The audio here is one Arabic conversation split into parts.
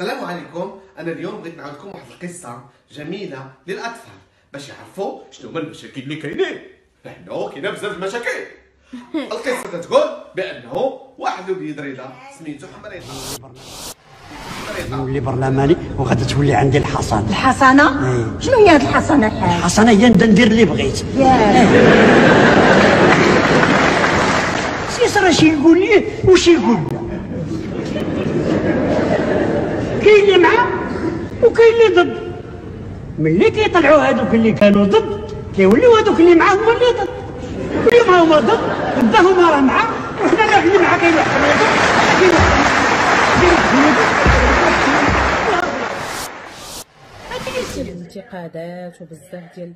السلام عليكم. انا اليوم بغيت نعاود لكم واحد القصه جميله للاطفال باش يعرفوا شنو هما المشاكل اللي كاينين. لانه كاينه بزاف المشاكل. القصه كتقول بانه واحد الوليد رضا سميتو حمريطه نولي برلماني وغادي تولي عندي الحصانه. الحصانه؟ ايه. شنو هي هاد الحصانه الحاج؟ الحصانه هي نبدا ندير اللي بغيت. سي راه شي يقول لي وشي يقول لا. كاين اللي معاه وكاين اللي ضد. ملي كيطلعوا هذوك اللي كانوا ضد كيوليو هذوك اللي معاه هما اللي ضد. اليوم هما ضد غدا هما راه معاه وحنا اللي معاه كاين واحد اللي ضد كاين واحد اللي ضد. الانتقادات وبزاف ديال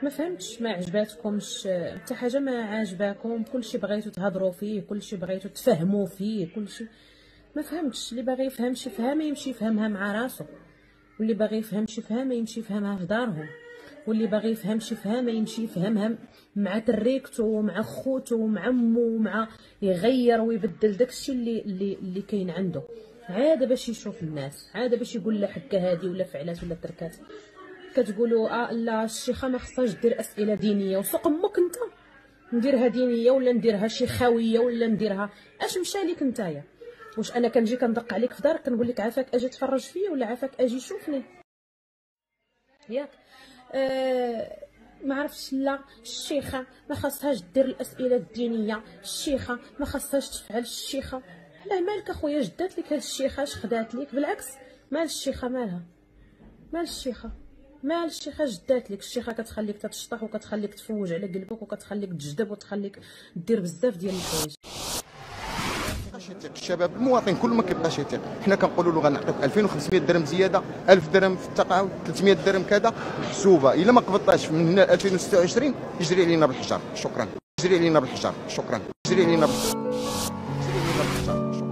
ما فهمتش، ما عجباتكمش حتى حاجه، ما عجباكم، كلشي بغيتو تهضروا فيه، كلشي بغيتو تفهموا فيه، كلشي ما فهمتش. اللي باغي يفهم شي فهمه يمشي يفهمها مع راسو، واللي باغي يفهم شي فهمه يمشي يفهمها في دارهم، واللي باغي يفهم شي فهمه يمشي يفهمها مع تريكتو ومع خوتو ومع امو ومع يغير ويبدل داكشي اللي كاين عنده، عاده باش يشوف الناس، عاده باش يقول لا حكه هادي ولا فعلات ولا تركات. كتقولوا لا الشيخه ما خصهاش دير اسئله دينيه، وسوق امك انت نديرها دينيه ولا نديرها شيخاويه ولا نديرها اش مشى ليك نتايا؟ واش انا كنجي كندق عليك في دارك كنقول لك عافاك اجي تفرج فيا ولا عافاك اجي شوفني ياك؟ ما عرفتش. لا الشيخه ما خصهاش دير الاسئله الدينيه، الشيخه ما خصهاش تفعل، الشيخه لا مالك اخويا جدات لك هاد الشيخه اش خدات لك؟ بالعكس مال الشيخه مالها؟ مال الشيخه؟ مال الشيخه جدات لك؟ الشيخه كتخليك تتشطح وكتخليك تفوج على قلبك وكتخليك تجذب وتخليك دير بزاف ديال الحوايج. الشباب المواطن كل ما كيبقاش يثيق، حنا كنقولوا له غنعطيك 2500 درهم زياده، 1000 درهم في التقاعد، 300 درهم كذا محسوبه، الا ما قبضتهاش من هنا 2026 يجري علينا بالحجر. شكرا. يجري علينا بالحجر. شكرا. يجري علينا بالحجر. يجري علينا بالحجر. شكرا.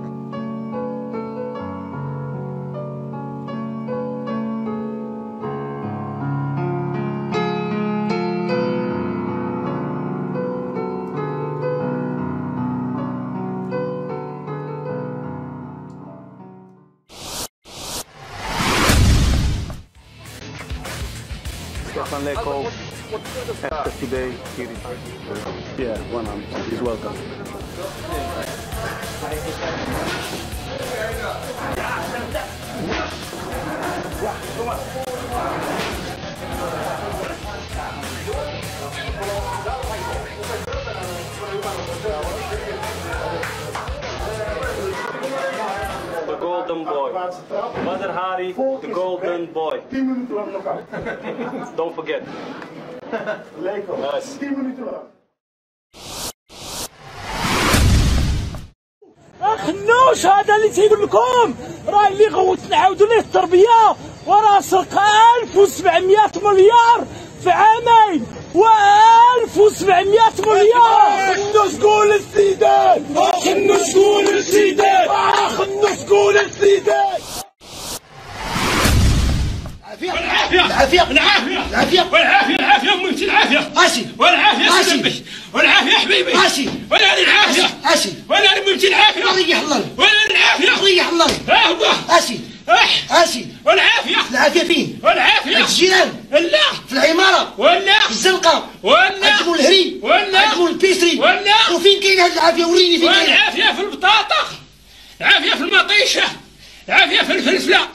Stefan Leko, today here is yeah, 100. He's welcome. The golden boy. Mother Hari, the golden boy. Don't forget. Yes. خنوش هذا اللي تيقول لكم راه اللي غوت نعاودوا ليه التربيه وراه سرق 1700 مليار في عامين و1700 مليار. خنوش قول السيدات، خنوش قول السيدات، خنوش قول السيدات. العافية العافية العافية والعافية العافية أمتي العافية ماشي والعافية سلبي والعافية حبيبي ماشي ولا العافية ماشي ولا أمتي العافية ريح الله ولا العافية ريح الله ها هو ماشي ماشي والعافية العافية فين؟ والعافية الجيران لا في العمارة ولا في الزنقة ولا عندكم الهري ولا عندكم البيسري ولا وفين كاين هاد العافية؟ وريني فين كاين. العافية في البطاطا، العافية في المطيشة، العافية في الفلفلة.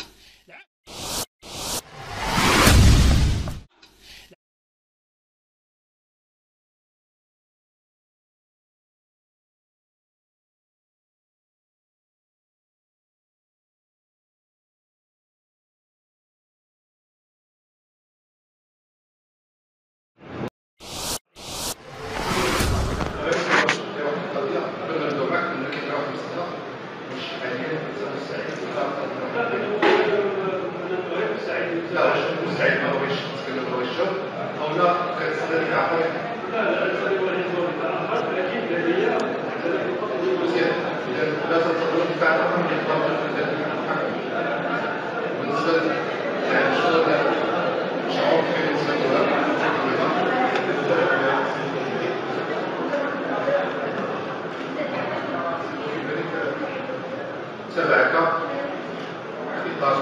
لا مستعد ما بغيتش نتكلم هو الشغل او لا كتستدعي العقل. لا لكن لدي لا تستطيع الدفاع عن بالنسبه يعني شعور بالنسبه تبعك 11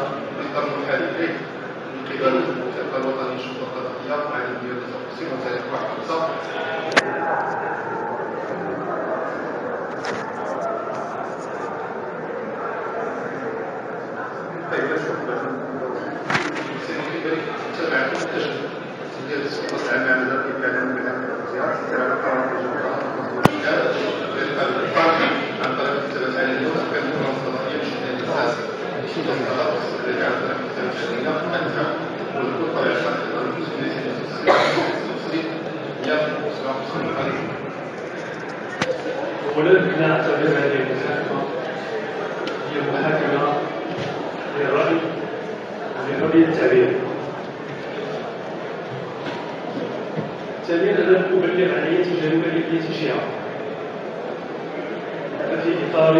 الجميله الادفع والطبيعه الشخصيه أولا نعتبر هذه المحاكمة هي محاكمة للرأي ولحرية التعبير. ثانيا أنا أبلغ عن أي جريمة لأي شيعة في إطار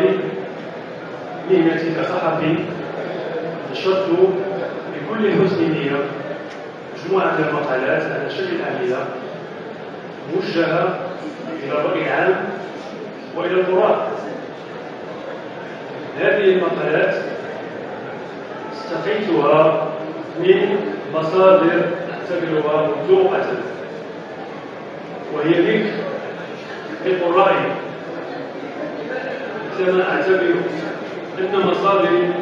مهنتي كصحفي نشرت بكل حسن نية مجموعة من المقالات على شكل عاملة موجهة إلى الرأي العام وإلى القراء. هذه المقالات استقيتها من مصادر أعتبرها موثوقة، وهي ذكر القراء، كما أعتبر أن مصادري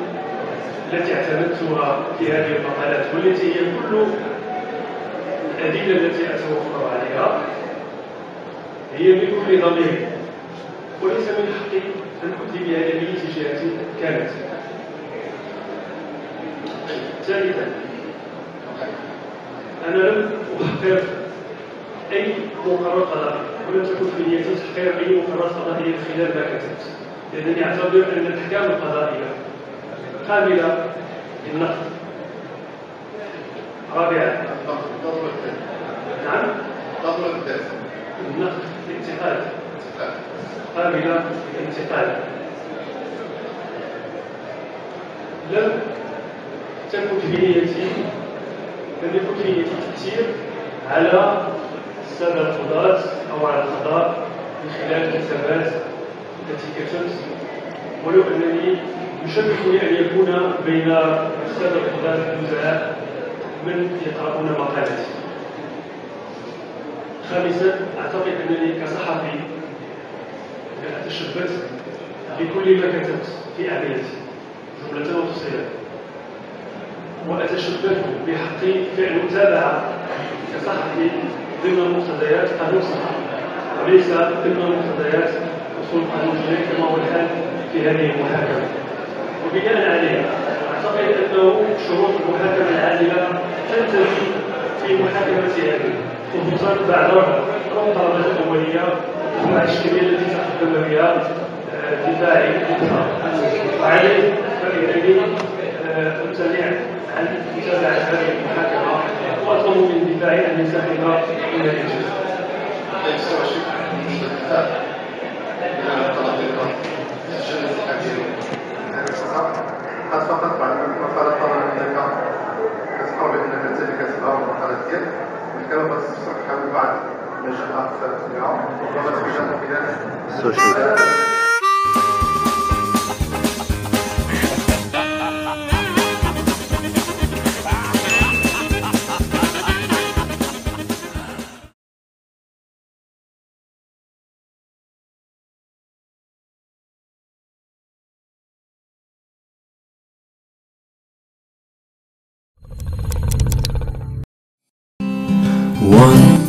التي اعتمدتها في هذه المقالات والتي هي كل الأدلة التي أتوفر عليها هي بكل ضمير، وليس من حقي أن أكذب بها لأي جهة كانت. ثالثا أنا لم أحقر أي مقرر قضائي، ولم تكن في نيتي تحقير أي مقرر قضائي خلال ما كتبت، لأنني أعتبر أن الأحكام القضائية قابلة للنقد. رابعا نعم النقد الانتقاد قابلة للانتقاد. لم تكن في نيتي تأثير على السادة القضاة أو على القضاء من خلال الكتابات التي كتبت، ولو أنني يشرفني أن يكون بين السادة القضاة النزلاء من يقرؤون مقالتي. خامسا أعتقد أنني كصحفي أتشبث بكل ما كتبت في أعمالتي جملة وتفصيلا، وأتشبث بحقي فعل متابعة كصحفي ضمن مقتضيات قانون الصحافة، وليس ضمن مقتضيات أصول قانون الجنائي كما هو الحال في هذه المحاكمة. وبناء عليها أعتقد أنه شروط المحاكمة العادلة تنتهي في محاكمة هذه، خصوصا بعد المطالبات الأولية والإشكالية التي تقدم بها دفاعي وعليه فإنني أمتنع عن متابعة هذه المحاكمة وأطلب من دفاعي أن ينسحب من الإجازة. فقط بعد المقالة طبعا انك كتحاول انك تلك تبقى المقالة ديالك والكلام غادي تشرحها بعد ما جاء فيها ربما تكون خلال One